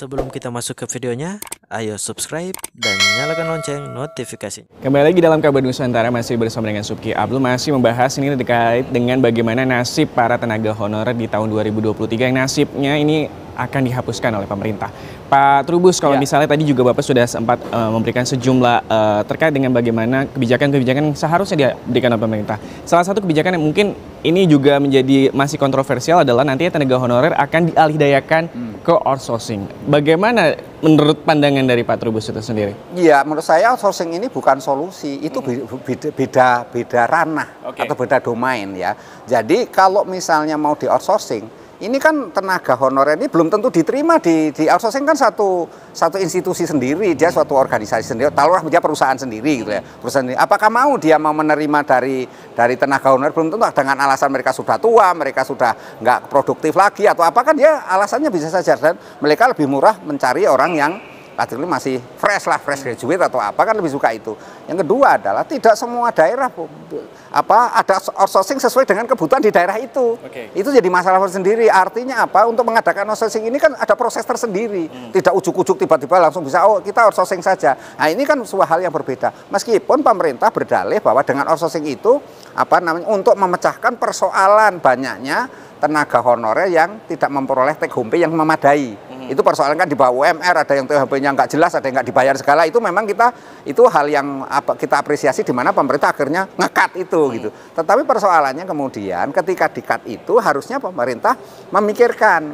Sebelum kita masuk ke videonya, ayo subscribe dan nyalakan lonceng notifikasi. Kembali lagi dalam Kabar Nusantara, masih bersama dengan Subki Abdul, masih membahas ini terkait dengan bagaimana nasib para tenaga honorer di tahun 2023 yang nasibnya ini akan dihapuskan oleh pemerintah. Pak Trubus, kalau misalnya tadi juga Bapak sudah sempat memberikan sejumlah terkait dengan bagaimana kebijakan-kebijakan seharusnya diberikan oleh pemerintah. Salah satu kebijakan yang mungkin ini juga menjadi masih kontroversial adalah nantinya tenaga honorer akan dialihdayakan ke outsourcing. Bagaimana menurut pandangan dari Pak Trubus itu sendiri? Iya, menurut saya outsourcing ini bukan solusi, itu beda ranah atau beda domain ya. Jadi kalau misalnya mau di outsourcing, ini kan tenaga honorer ini belum tentu diterima di outsourcing, kan satu institusi sendiri, dia suatu organisasi sendiri, taruhlah dia perusahaan sendiri gitu ya. Perusahaan sendiri. Apakah dia mau menerima dari tenaga honorer, belum tentu dengan alasan mereka sudah tua, mereka sudah nggak produktif lagi atau apa, kan dia alasannya bisa saja, dan mereka lebih murah mencari orang yang masih fresh graduate atau apa, kan lebih suka itu. Yang kedua adalah tidak semua daerah ada outsourcing sesuai dengan kebutuhan di daerah itu. Itu jadi masalah sendiri. Artinya apa? Untuk mengadakan outsourcing ini kan ada proses tersendiri. Tidak ujuk-ujuk tiba-tiba langsung bisa kita outsourcing saja. Nah, ini kan sebuah hal yang berbeda. Meskipun pemerintah berdalih bahwa dengan outsourcing itu untuk memecahkan persoalan banyaknya tenaga honorer yang tidak memperoleh take home pay yang memadai. Itu persoalan kan di bawah UMR, ada yang take home pay-nya nggak jelas, ada yang nggak dibayar segala. Itu memang itu hal yang kita apresiasi, di mana pemerintah akhirnya nge-cut itu gitu. Tetapi persoalannya kemudian ketika di-cut itu harusnya pemerintah memikirkan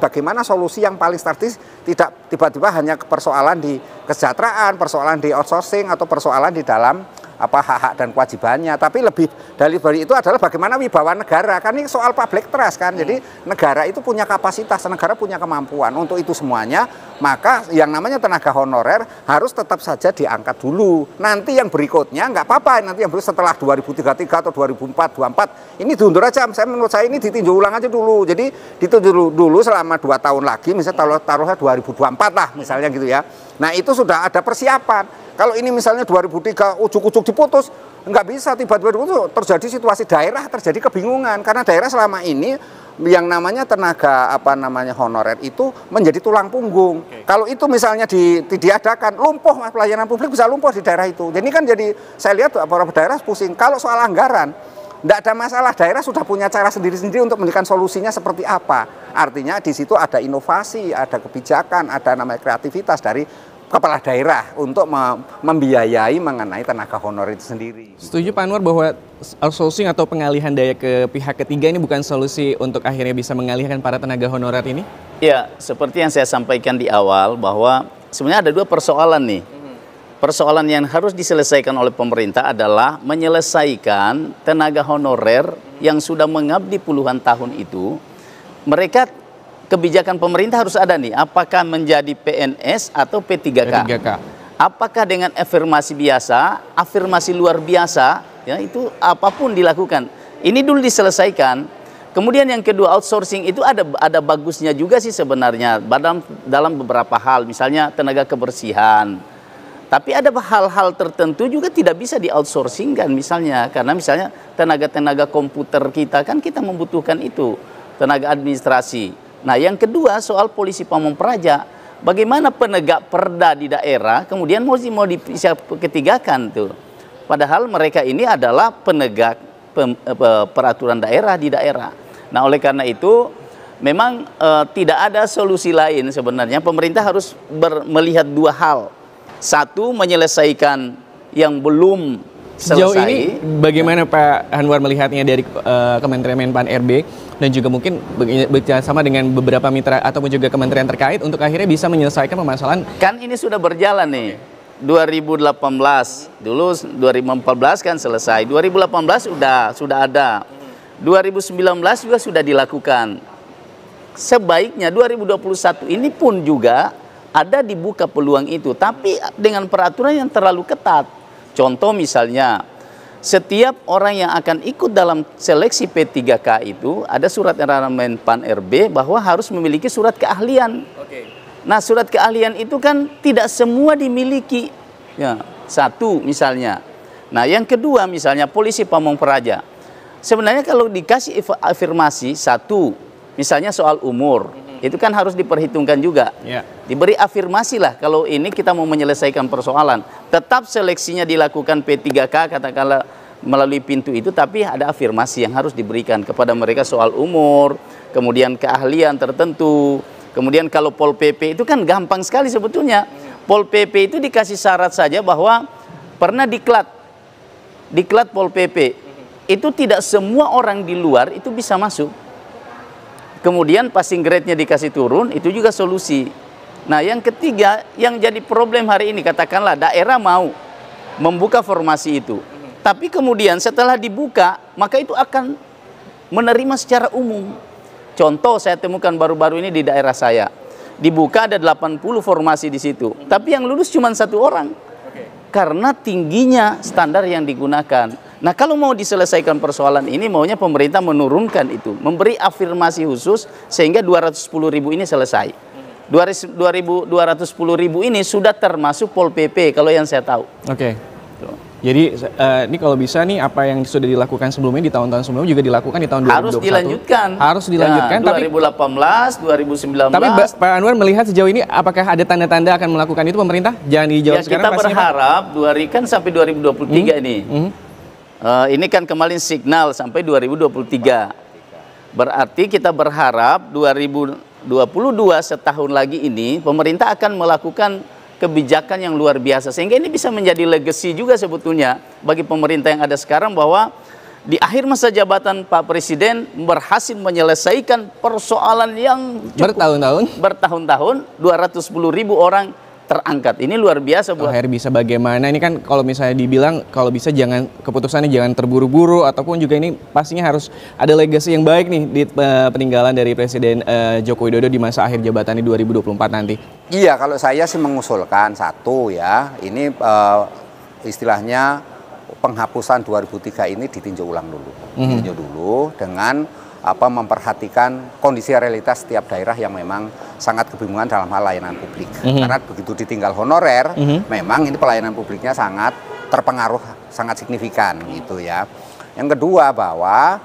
bagaimana solusi yang paling strategis, tidak tiba-tiba hanya persoalan di kesejahteraan, persoalan di outsourcing atau persoalan di dalam hak-hak dan kewajibannya, tapi lebih dari itu adalah bagaimana wibawa negara. Kan ini soal public trust kan. Jadi negara itu punya kapasitas, negara punya kemampuan untuk itu semuanya. Maka yang namanya tenaga honorer harus tetap saja diangkat dulu. Nanti yang berikutnya nggak apa-apa, nanti yang berikutnya setelah 2033 atau 2024 ini diundur aja. Menurut saya ini ditinjau ulang aja dulu. Jadi ditinjau dulu selama 2 tahun lagi, misalnya taruhlah 2024 lah misalnya gitu ya. Nah, itu sudah ada persiapan. Kalau ini misalnya 2003 ujuk-ujuk diputus, nggak bisa tiba-tiba terjadi situasi daerah, terjadi kebingungan. Karena daerah selama ini yang namanya tenaga honorer itu menjadi tulang punggung. Kalau itu misalnya diadakan, lumpuh pelayanan publik, bisa lumpuh di daerah itu. Jadi kan saya lihat beberapa daerah pusing. Kalau soal anggaran, nggak ada masalah, daerah sudah punya cara sendiri-sendiri untuk memberikan solusinya seperti apa. Artinya di situ ada inovasi, ada kebijakan, ada namanya kreativitas dari kepala daerah untuk membiayai mengenai tenaga honorer itu sendiri. Setuju Pak Anwar bahwa outsourcing atau pengalihan daya ke pihak ketiga ini bukan solusi untuk akhirnya bisa mengalihkan para tenaga honorer ini? Ya, seperti yang saya sampaikan di awal bahwa sebenarnya ada 2 persoalan nih. Persoalan yang harus diselesaikan oleh pemerintah adalah menyelesaikan tenaga honorer yang sudah mengabdi puluhan tahun itu. Mereka, kebijakan pemerintah harus ada nih, apakah menjadi PNS atau P3K. Apakah dengan afirmasi biasa, afirmasi luar biasa, ya itu apapun dilakukan. Ini dulu diselesaikan. Kemudian yang kedua, outsourcing itu ada bagusnya juga sih sebenarnya dalam beberapa hal, misalnya tenaga kebersihan. Tapi ada hal-hal tertentu juga tidak bisa di-outsourcing kan misalnya, karena misalnya tenaga-tenaga komputer kita kan kita membutuhkan itu, tenaga administrasi. Nah, yang kedua soal polisi Pamong Praja, bagaimana penegak perda di daerah kemudian mau bisa ketigakan tuh. Padahal mereka ini adalah penegak peraturan daerah di daerah. Nah, oleh karena itu memang tidak ada solusi lain sebenarnya. Pemerintah harus melihat 2 hal. Satu, menyelesaikan yang belum selesai. Sejauh ini bagaimana Pak Anwar melihatnya dari Kementerian Menpan RB dan juga mungkin bekerjasama dengan beberapa mitra ataupun juga kementerian terkait untuk akhirnya bisa menyelesaikan permasalahan? Kan ini sudah berjalan nih. 2018, dulu 2014 kan selesai. 2018 sudah ada. 2019 juga sudah dilakukan. Sebaiknya 2021 ini pun juga ada dibuka peluang itu, tapi dengan peraturan yang terlalu ketat. Contoh misalnya, setiap orang yang akan ikut dalam seleksi P3K itu ada surat edaran Menpan RB bahwa harus memiliki surat keahlian. Nah, surat keahlian itu kan tidak semua dimiliki. Ya, satu misalnya. Nah, yang kedua misalnya polisi Pamong Praja. Sebenarnya kalau dikasih afirmasi, satu, misalnya soal umur. Itu kan harus diperhitungkan juga. Diberi afirmasi lah kalau ini kita mau menyelesaikan persoalan. Tetap seleksinya dilakukan P3K katakanlah melalui pintu itu, tapi ada afirmasi yang harus diberikan kepada mereka soal umur, kemudian keahlian tertentu. Kemudian kalau Pol PP itu kan gampang sekali sebetulnya. Pol PP itu dikasih syarat saja bahwa pernah diklat Pol PP. Itu tidak semua orang di luar itu bisa masuk. Kemudian passing grade-nya dikasih turun, itu juga solusi. Nah, yang ketiga yang jadi problem hari ini, katakanlah daerah mau membuka formasi itu. Tapi kemudian setelah dibuka, maka itu akan menerima secara umum. Contoh saya temukan baru-baru ini di daerah saya. Dibuka ada 80 formasi di situ. Tapi yang lulus cuma 1 orang. Karena tingginya standar yang digunakan. Nah, kalau mau diselesaikan persoalan ini, maunya pemerintah menurunkan itu, memberi afirmasi khusus sehingga 210.000 ini selesai. 210.000 ini sudah termasuk Pol PP kalau yang saya tahu. Jadi ini kalau bisa nih apa yang sudah dilakukan sebelumnya di tahun-tahun sebelumnya juga dilakukan di tahun 2021. Harus dilanjutkan. Harus dilanjutkan. Ya, 2018, 2019. Tapi Pak Anwar melihat sejauh ini apakah ada tanda-tanda akan melakukan itu pemerintah? Jangan dijawab sekarang. Kita berharap kan sampai 2023 ini. Ini kan kemarin signal sampai 2023. Berarti kita berharap 2022 setahun lagi ini pemerintah akan melakukan kebijakan yang luar biasa. Sehingga ini bisa menjadi legacy juga sebetulnya bagi pemerintah yang ada sekarang, bahwa di akhir masa jabatan Pak Presiden berhasil menyelesaikan persoalan yang bertahun-tahun 210.000 orang terangkat. Ini luar biasa buat bisa bagaimana. Ini kan kalau misalnya dibilang kalau bisa jangan keputusannya jangan terburu-buru, ataupun juga ini pastinya harus ada legacy yang baik nih di peninggalan dari Presiden Joko Widodo di masa akhir jabatannya 2024 nanti. Iya, kalau saya sih mengusulkan satu ya, ini istilahnya penghapusan 2003 ini ditinjau ulang dulu. Ditinjau dulu dengan memperhatikan kondisi realitas setiap daerah yang memang sangat kebingungan dalam hal layanan publik. Karena begitu ditinggal honorer, memang ini pelayanan publiknya sangat terpengaruh, sangat signifikan gitu ya. Yang kedua bahwa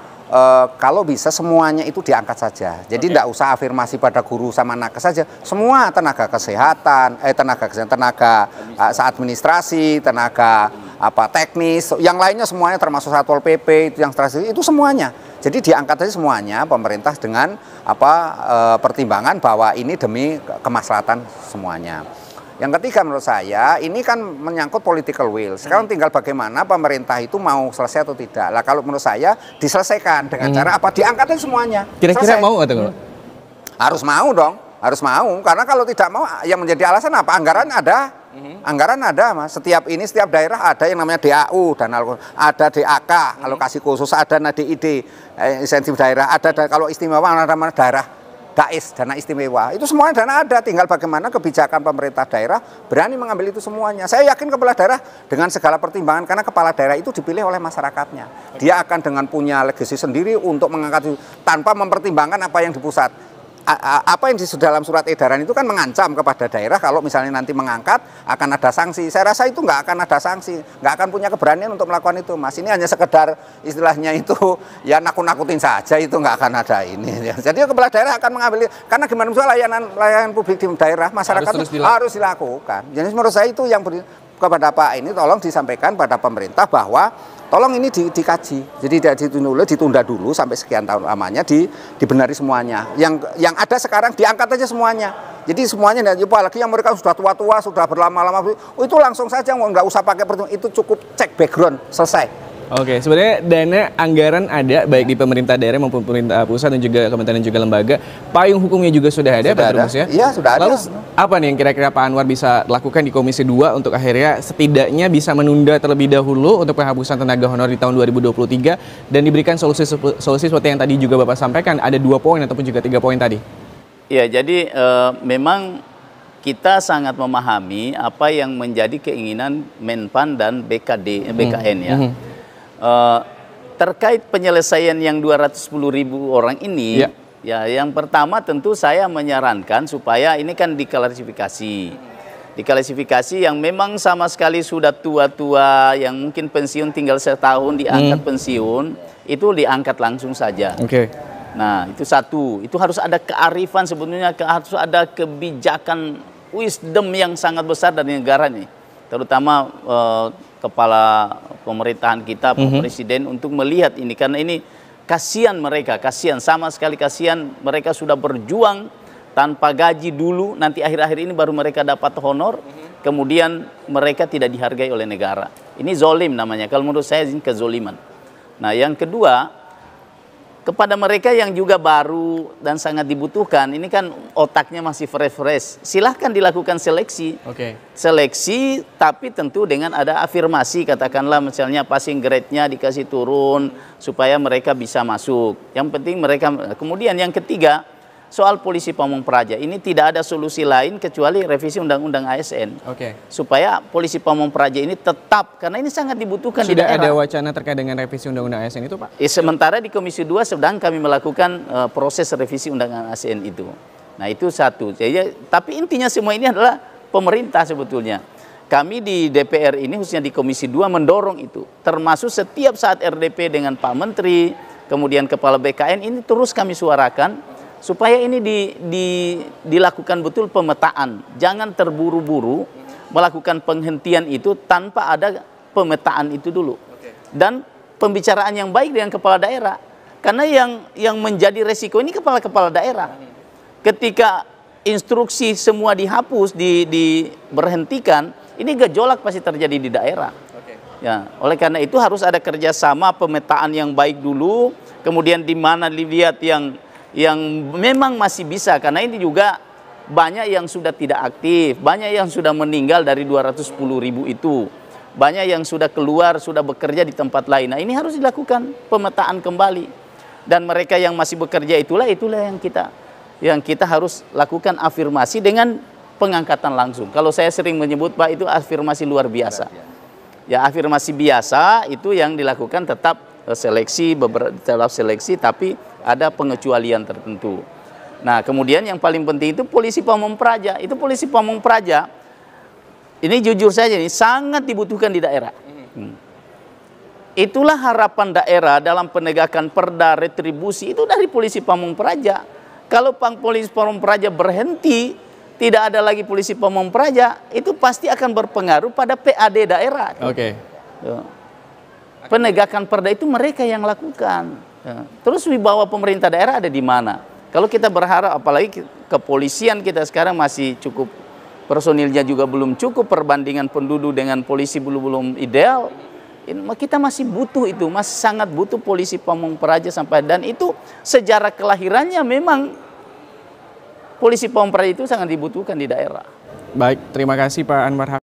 kalau bisa semuanya itu diangkat saja. Jadi tidak usah afirmasi pada guru sama nakes saja. Semua tenaga kesehatan, tenaga administrasi, tenaga teknis, yang lainnya semuanya termasuk Satpol PP itu yang strategi itu semuanya. Jadi diangkat aja semuanya pemerintah dengan pertimbangan bahwa ini demi kemaslahatan semuanya. Yang ketiga menurut saya ini kan menyangkut political will. Sekarang tinggal bagaimana pemerintah itu mau selesai atau tidak. Lah kalau menurut saya diselesaikan dengan cara apa? Diangkat aja semuanya. Kira-kira mau atau enggak? Harus mau dong, harus mau. Karena kalau tidak mau yang menjadi alasan apa? Anggaran ada. Anggaran ada, Mas. Setiap daerah ada yang namanya DAU, ada DAK, alokasi khusus, ada DID, insentif daerah, ada kalau istimewa ada daerah DAIS, dana istimewa. Itu semuanya dana ada, tinggal bagaimana kebijakan pemerintah daerah berani mengambil itu semuanya. Saya yakin kepala daerah dengan segala pertimbangan, karena kepala daerah itu dipilih oleh masyarakatnya. Dia akan dengan punya legasi sendiri untuk mengangkat itu tanpa mempertimbangkan apa yang di pusat. Apa yang di dalam surat edaran itu kan mengancam kepada daerah kalau misalnya nanti mengangkat akan ada sanksi. Saya rasa itu nggak akan ada sanksi, nggak akan punya keberanian untuk melakukan itu, Mas. Ini hanya sekedar istilahnya itu ya nakut-nakutin saja, itu nggak akan ada ini. Jadi kepala daerah akan mengambil, karena gimana misalnya layanan publik di daerah masyarakat harus dilakukan. Jadi menurut saya itu yang kepada Pak ini tolong disampaikan pada pemerintah bahwa tolong ini dikaji, jadi ditunda dulu sampai sekian tahun lamanya, dibenari semuanya. Yang ada sekarang diangkat aja semuanya. Jadi semuanya, apalagi yang mereka sudah tua-tua, sudah berlama-lama, itu langsung saja, nggak usah pakai perhitungan, itu cukup cek background, selesai. Oke, sebenarnya dana anggaran ada baik di pemerintah daerah maupun pemerintah pusat dan juga kementerian dan juga lembaga. Payung hukumnya juga sudah ada, Pak Trubus ya? Iya, sudah ada. Lalu apa nih yang kira-kira Pak Anwar bisa lakukan di Komisi 2 untuk akhirnya setidaknya bisa menunda terlebih dahulu untuk penghapusan tenaga honor di tahun 2023 dan diberikan solusi seperti yang tadi juga Bapak sampaikan, ada 2 poin ataupun juga 3 poin tadi? Ya, jadi memang kita sangat memahami apa yang menjadi keinginan Menpan dan BKN ya. Terkait penyelesaian yang 210.000 orang ini, ya yang pertama tentu saya menyarankan supaya ini kan diklasifikasi yang memang sama sekali sudah tua-tua, yang mungkin pensiun tinggal setahun diangkat pensiun, itu diangkat langsung saja. Nah, itu satu. Itu harus ada kearifan sebetulnya, harus ada kebijakan wisdom yang sangat besar dari negara ini. Terutama kepala pemerintahan kita, Pak Presiden, untuk melihat ini. Karena ini kasihan mereka, kasihan, sama sekali kasihan. Mereka sudah berjuang tanpa gaji dulu, nanti akhir-akhir ini baru mereka dapat honor, kemudian mereka tidak dihargai oleh negara. Ini zolim namanya, kalau menurut saya ini kezoliman. Nah, yang kedua, kepada mereka yang juga baru dan sangat dibutuhkan, ini kan otaknya masih fresh-fresh, silahkan dilakukan seleksi. Seleksi, tapi tentu dengan ada afirmasi, katakanlah misalnya passing grade-nya dikasih turun, supaya mereka bisa masuk. Yang penting mereka, kemudian yang ketiga, soal polisi pamong praja, ini tidak ada solusi lain kecuali revisi undang-undang ASN. Supaya polisi pamong praja ini tetap, karena ini sangat dibutuhkan di daerah. Sudah ada wacana terkait dengan revisi undang-undang ASN itu, Pak? Sementara di Komisi 2 sedang kami melakukan proses revisi undang-undang ASN itu. Nah, itu satu. Jadi, tapi intinya semua ini adalah pemerintah sebetulnya. Kami di DPR ini, khususnya di Komisi 2, mendorong itu. Termasuk setiap saat RDP dengan Pak Menteri, kemudian Kepala BKN, ini terus kami suarakan, supaya ini dilakukan betul pemetaan. Jangan terburu-buru melakukan penghentian itu tanpa ada pemetaan itu dulu. Dan pembicaraan yang baik dengan kepala daerah. Karena yang menjadi resiko ini kepala-kepala daerah. Ketika instruksi semua dihapus, diberhentikan, ini gejolak pasti terjadi di daerah. Ya, oleh karena itu harus ada kerjasama pemetaan yang baik dulu, kemudian di mana dilihat yang memang masih bisa, karena ini juga banyak yang sudah tidak aktif, banyak yang sudah meninggal dari 210.000 itu, banyak yang sudah keluar, sudah bekerja di tempat lain. Nah, ini harus dilakukan pemetaan kembali, dan mereka yang masih bekerja itulah yang kita harus lakukan afirmasi dengan pengangkatan langsung. Kalau saya sering menyebut, Pak, itu afirmasi luar biasa. Ya, afirmasi biasa itu yang dilakukan tetap seleksi, beberapa seleksi, tapi ada pengecualian tertentu. Nah, kemudian yang paling penting itu polisi pamong praja. Itu polisi pamong praja, ini jujur saja ini sangat dibutuhkan di daerah. Itulah harapan daerah dalam penegakan perda retribusi itu dari polisi pamong praja. Kalau polisi pamong praja berhenti, tidak ada lagi polisi pamong praja, itu pasti akan berpengaruh pada PAD daerah. Penegakan perda itu mereka yang lakukan. Terus wibawa pemerintah daerah ada di mana? Kalau kita berharap, apalagi kepolisian kita sekarang masih cukup, personilnya juga belum cukup, perbandingan penduduk dengan polisi belum ideal, kita masih butuh itu, masih sangat butuh polisi pamong praja sampai, dan itu sejarah kelahirannya memang polisi pamong praja itu sangat dibutuhkan di daerah. Baik, terima kasih Pak Anwar.